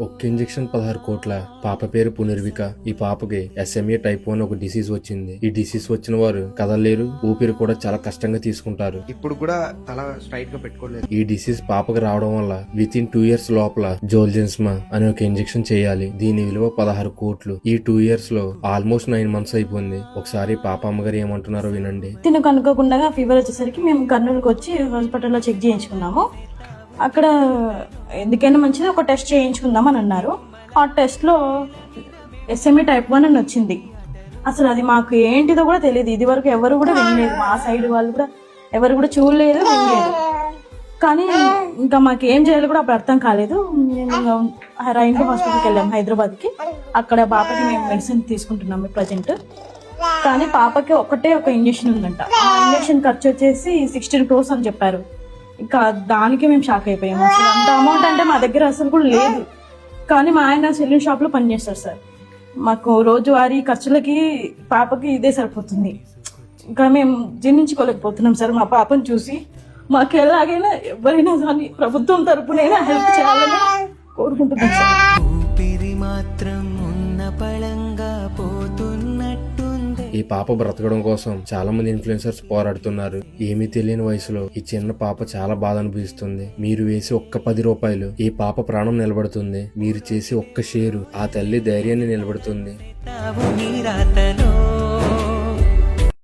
ఒక్క ఇంజెక్షన్ 16 కోట్ల. పాప పేరు పునర్విక. ఈ పాపకి SMA టైప్ 1 ఒక డిసీజ్ వచ్చింది. ఈ డిసీజ్ వచ్చిన వారు కదలలేరు, ఊపిరి కూడా చాలా కష్టంగా తీసుకుంటారు. ఇప్పుడు కూడా తల స్ట్రైట్ గా పెట్టుకోలేదు. ఈ డిసీజ్ పాపకి రావడం వల్ల విత్ ఇన్ 2 years లోపల జోల్జెన్స్మా అనే ఒక ఇంజెక్షన్ చేయాలి. దీని విలువ 16 కోట్లు. ఈ 2 years లో ఆల్మోస్ట్ 9 months అయిపోయింది. ఒకసారి పాప అమ్మగారు ఏమంటున్నారో వినండి. తినకు అనుకోకుండా ఫీవర్ వచ్చేసరికి మేము కర్నూలుకి వచ్చి హాస్పిటల్లో చెక్ చేయించుకున్నాము. అక్కడ ఎందుకైనా మంచిది ఒక టెస్ట్ చేయించుకుందాం అని అన్నారు. ఆ టెస్ట్లో SMA టైప్ 1 అని వచ్చింది. అసలు అది మాకు ఏంటిదో కూడా తెలియదు. ఇది వరకు ఎవరు కూడా వినలేదు, మా సైడ్ వాళ్ళు కూడా ఎవరు కూడా చూడలేదు, వినలేదు. కానీ ఇంకా మాకు ఏం చేయాలో కూడా అప్పుడు అర్థం కాలేదు. మేము రైన్బో హాస్పిటల్కి వెళ్ళాము హైదరాబాద్కి. అక్కడ పాపకి మేము మెడిసిన్ తీసుకుంటున్నాము ప్రజెంట్. కానీ పాపకి ఒకటే ఒక ఇంజెక్షన్ ఉందంట. ఆ ఇంజెక్షన్ ఖర్చు వచ్చేసి 16 crores అని చెప్పారు. ఇంకా దానికి మేము షాక్ అయిపోయాము. అసలు అంత అమౌంట్ అంటే మా దగ్గర అసలు కూడా లేదు. కానీ మా ఆయన సెలూన్ షాప్లో పనిచేస్తారు సార్. మాకు రోజువారీ ఖర్చులకి పాపకి ఇదే సరిపోతుంది. ఇంకా మేము జీర్ణించుకోలేకపోతున్నాం సార్. మా పాపను చూసి మాకు ఎలాగైనా ఎవరైనా కానీ ప్రభుత్వం తరపునైనా హెల్ప్ చేయాలని కోరుకుంటున్నాం సార్. ఈ పాప బ్రతకడం కోసం చాలా మంది ఇన్ఫ్లుయెన్సర్స్ పోరాడుతున్నారు. ఏమీ తెలియని వయసులో ఈ చిన్న పాప చాలా బాధ అనుభవిస్తుంది. మీరు వేసి ఒక్క 10 రూపాయలు ఈ పాప ప్రాణం నిలబడుతుంది. మీరు చేసి ఒక్క షేరు ఆ తల్లి ధైర్యాన్ని నిలబడుతుంది.